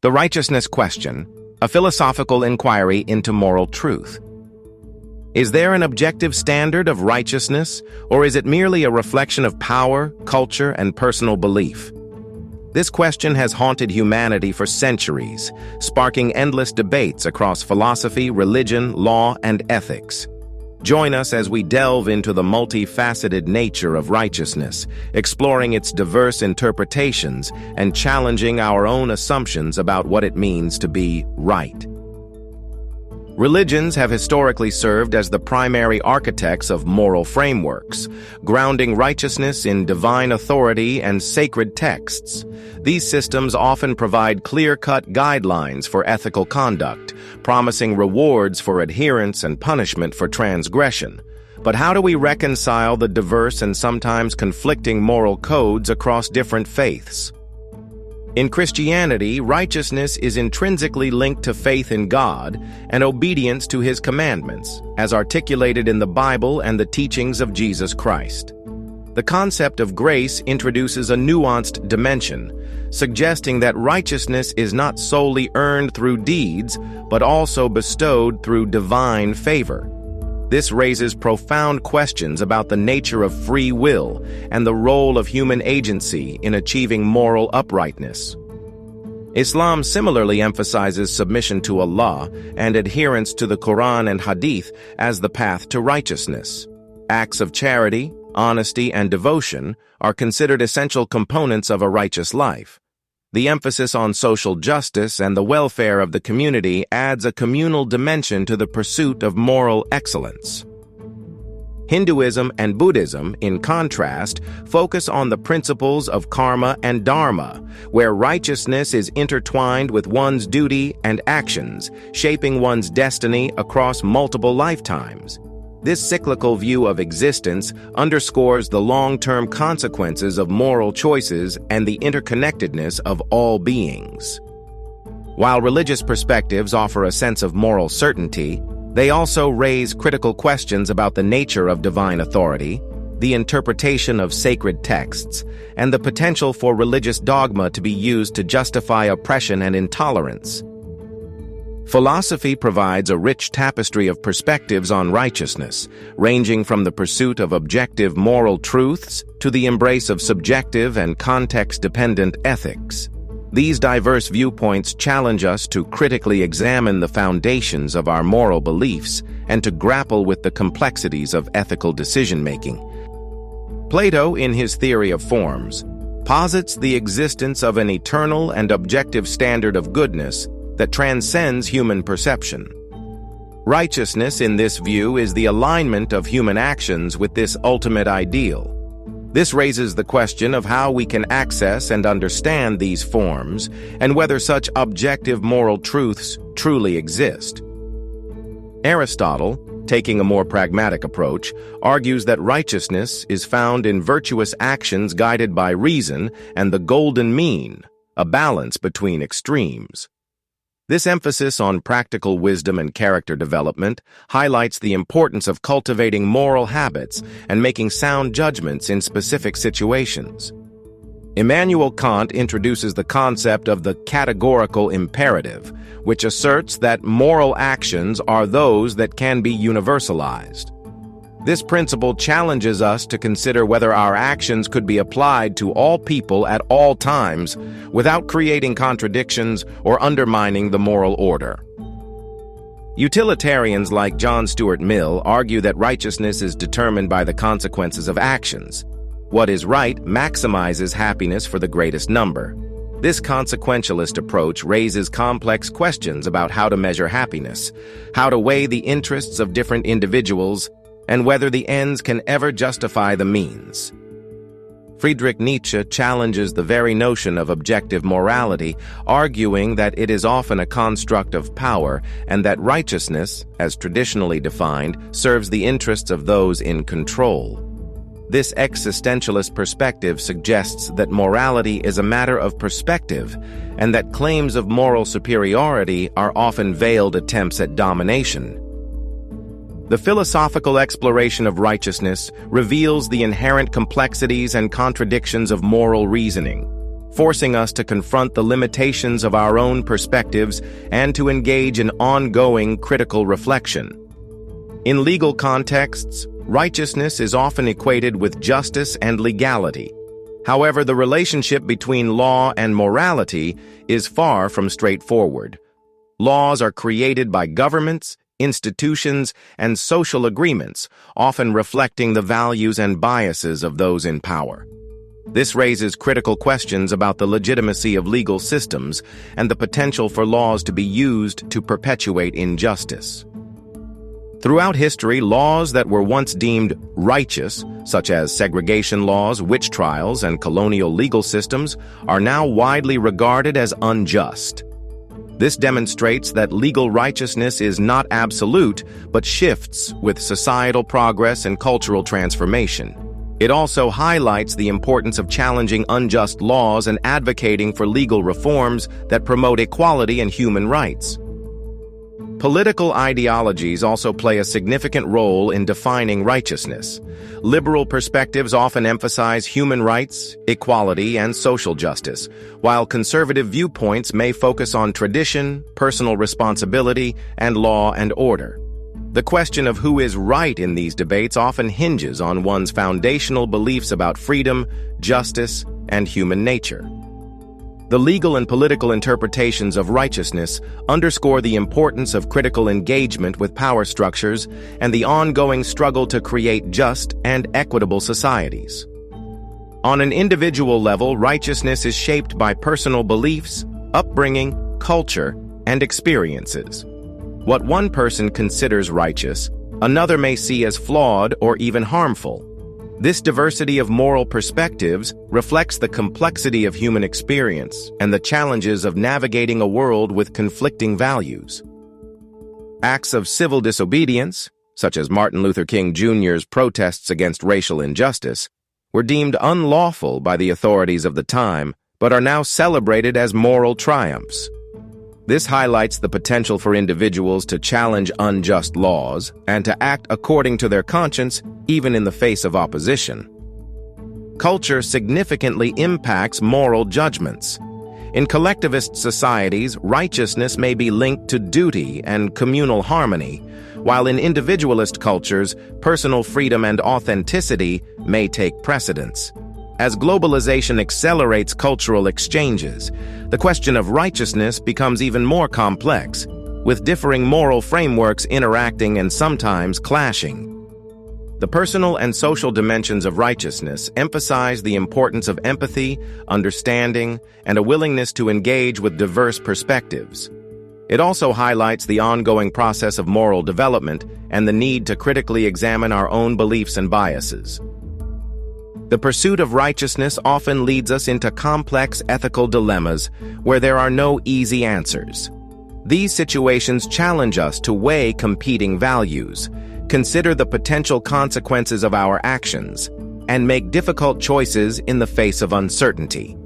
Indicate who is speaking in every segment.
Speaker 1: The Righteousness Question, a philosophical inquiry into moral truth. Is there an objective standard of righteousness, or is it merely a reflection of power, culture, and personal belief? This question has haunted humanity for centuries, sparking endless debates across philosophy, religion, law, and ethics. Join us as we delve into the multifaceted nature of righteousness, exploring its diverse interpretations and challenging our own assumptions about what it means to be right. Religions have historically served as the primary architects of moral frameworks, grounding righteousness in divine authority and sacred texts. These systems often provide clear-cut guidelines for ethical conduct, promising rewards for adherence and punishment for transgression. But how do we reconcile the diverse and sometimes conflicting moral codes across different faiths? In Christianity, righteousness is intrinsically linked to faith in God and obedience to His commandments, as articulated in the Bible and the teachings of Jesus Christ. The concept of grace introduces a nuanced dimension, suggesting that righteousness is not solely earned through deeds, but also bestowed through divine favor. This raises profound questions about the nature of free will and the role of human agency in achieving moral uprightness. Islam similarly emphasizes submission to Allah and adherence to the Quran and Hadith as the path to righteousness. Acts of charity, honesty, and devotion are considered essential components of a righteous life. The emphasis on social justice and the welfare of the community adds a communal dimension to the pursuit of moral excellence. Hinduism and Buddhism, in contrast, focus on the principles of karma and dharma, where righteousness is intertwined with one's duty and actions, shaping one's destiny across multiple lifetimes. This cyclical view of existence underscores the long-term consequences of moral choices and the interconnectedness of all beings. While religious perspectives offer a sense of moral certainty, they also raise critical questions about the nature of divine authority, the interpretation of sacred texts, and the potential for religious dogma to be used to justify oppression and intolerance. Philosophy provides a rich tapestry of perspectives on righteousness, ranging from the pursuit of objective moral truths to the embrace of subjective and context-dependent ethics. These diverse viewpoints challenge us to critically examine the foundations of our moral beliefs and to grapple with the complexities of ethical decision-making. Plato, in his theory of forms, posits the existence of an eternal and objective standard of goodness that transcends human perception. Righteousness, in this view, is the alignment of human actions with this ultimate ideal. This raises the question of how we can access and understand these forms, and whether such objective moral truths truly exist. Aristotle, taking a more pragmatic approach, argues that righteousness is found in virtuous actions guided by reason and the golden mean, a balance between extremes. This emphasis on practical wisdom and character development highlights the importance of cultivating moral habits and making sound judgments in specific situations. Immanuel Kant introduces the concept of the categorical imperative, which asserts that moral actions are those that can be universalized. This principle challenges us to consider whether our actions could be applied to all people at all times without creating contradictions or undermining the moral order. Utilitarians like John Stuart Mill argue that righteousness is determined by the consequences of actions. What is right maximizes happiness for the greatest number. This consequentialist approach raises complex questions about how to measure happiness, how to weigh the interests of different individuals, and whether the ends can ever justify the means. Friedrich Nietzsche challenges the very notion of objective morality, arguing that it is often a construct of power and that righteousness, as traditionally defined, serves the interests of those in control. This existentialist perspective suggests that morality is a matter of perspective and that claims of moral superiority are often veiled attempts at domination. The philosophical exploration of righteousness reveals the inherent complexities and contradictions of moral reasoning. forcing us to confront the limitations of our own perspectives and to engage in ongoing critical reflection. In legal contexts, righteousness is often equated with justice and legality. However, the relationship between law and morality is far from straightforward. Laws are created by governments, institutions, and social agreements, often reflecting the values and biases of those in power. This raises critical questions about the legitimacy of legal systems and the potential for laws to be used to perpetuate injustice. Throughout history, laws that were once deemed righteous, such as segregation laws, witch trials, and colonial legal systems, are now widely regarded as unjust. This demonstrates that legal righteousness is not absolute, but shifts with societal progress and cultural transformation. It also highlights the importance of challenging unjust laws and advocating for legal reforms that promote equality and human rights. Political ideologies also play a significant role in defining righteousness. Liberal perspectives often emphasize human rights, equality, and social justice, while conservative viewpoints may focus on tradition, personal responsibility, and law and order. The question of who is right in these debates often hinges on one's foundational beliefs about freedom, justice, and human nature. The legal and political interpretations of righteousness underscore the importance of critical engagement with power structures and the ongoing struggle to create just and equitable societies. On an individual level, righteousness is shaped by personal beliefs, upbringing, culture, and experiences. What one person considers righteous, another may see as flawed or even harmful. This diversity of moral perspectives reflects the complexity of human experience and the challenges of navigating a world with conflicting values. Acts of civil disobedience, such as Martin Luther King Jr.'s protests against racial injustice, were deemed unlawful by the authorities of the time, but are now celebrated as moral triumphs. This highlights the potential for individuals to challenge unjust laws and to act according to their conscience, even in the face of opposition. Culture significantly impacts moral judgments. In collectivist societies, righteousness may be linked to duty and communal harmony, while in individualist cultures, personal freedom and authenticity may take precedence. As globalization accelerates cultural exchanges, the question of righteousness becomes even more complex, with differing moral frameworks interacting and sometimes clashing. The personal and social dimensions of righteousness emphasize the importance of empathy, understanding, and a willingness to engage with diverse perspectives. It also highlights the ongoing process of moral development and the need to critically examine our own beliefs and biases. The pursuit of righteousness often leads us into complex ethical dilemmas where there are no easy answers. These situations challenge us to weigh competing values, consider the potential consequences of our actions, and make difficult choices in the face of uncertainty.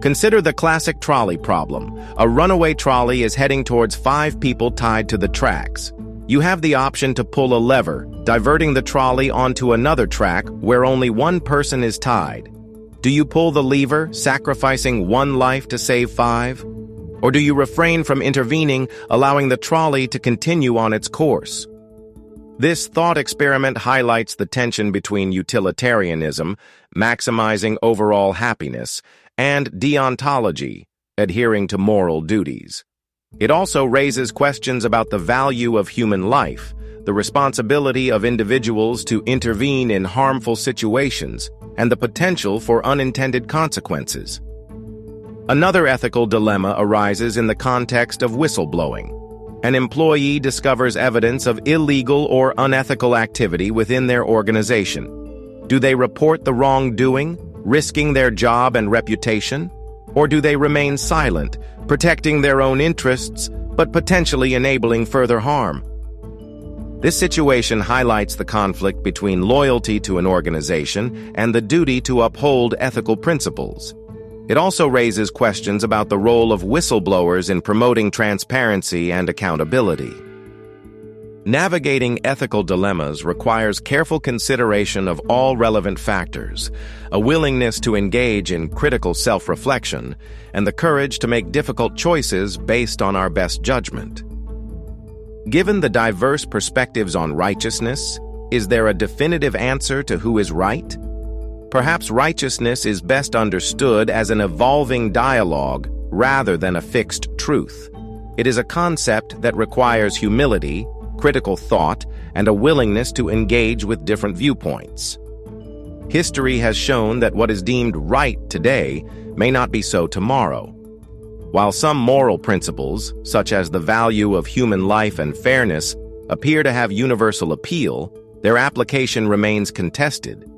Speaker 1: Consider the classic trolley problem. A runaway trolley is heading towards 5 people tied to the tracks. You have the option to pull a lever, diverting the trolley onto another track where only one person is tied. Do you pull the lever, sacrificing 1 life to save 5? Or do you refrain from intervening, allowing the trolley to continue on its course? This thought experiment highlights the tension between utilitarianism, maximizing overall happiness, and deontology, adhering to moral duties. It also raises questions about the value of human life, the responsibility of individuals to intervene in harmful situations, and the potential for unintended consequences. Another ethical dilemma arises in the context of whistleblowing. An employee discovers evidence of illegal or unethical activity within their organization. Do they report the wrongdoing, risking their job and reputation? Or do they remain silent, protecting their own interests, but potentially enabling further harm? This situation highlights the conflict between loyalty to an organization and the duty to uphold ethical principles. It also raises questions about the role of whistleblowers in promoting transparency and accountability. Navigating ethical dilemmas requires careful consideration of all relevant factors, a willingness to engage in critical self-reflection, and the courage to make difficult choices based on our best judgment. Given the diverse perspectives on righteousness, is there a definitive answer to who is right? Perhaps righteousness is best understood as an evolving dialogue rather than a fixed truth. It is a concept that requires humility, critical thought, and a willingness to engage with different viewpoints. History has shown that what is deemed right today may not be so tomorrow. While some moral principles, such as the value of human life and fairness, appear to have universal appeal, their application remains contested.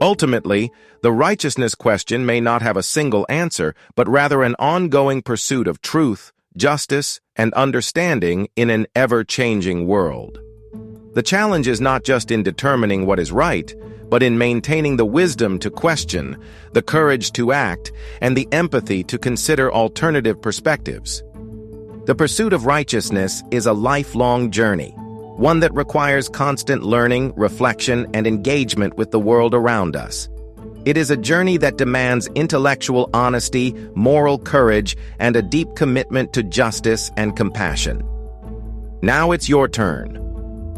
Speaker 1: Ultimately, the righteousness question may not have a single answer, but rather an ongoing pursuit of truth, justice, and understanding in an ever-changing world. The challenge is not just in determining what is right, but in maintaining the wisdom to question, the courage to act, and the empathy to consider alternative perspectives. The pursuit of righteousness is a lifelong journey, one that requires constant learning, reflection, and engagement with the world around us. It is a journey that demands intellectual honesty, moral courage, and a deep commitment to justice and compassion. Now it's your turn.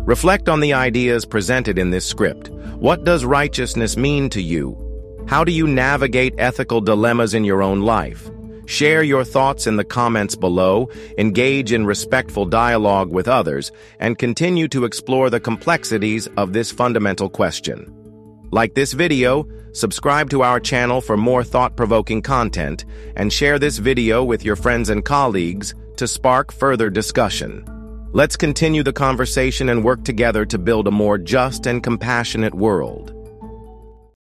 Speaker 1: Reflect on the ideas presented in this script. What does righteousness mean to you? How do you navigate ethical dilemmas in your own life? Share your thoughts in the comments below, engage in respectful dialogue with others, and continue to explore the complexities of this fundamental question. Like this video, subscribe to our channel for more thought-provoking content, and share this video with your friends and colleagues to spark further discussion. Let's continue the conversation and work together to build a more just and compassionate world.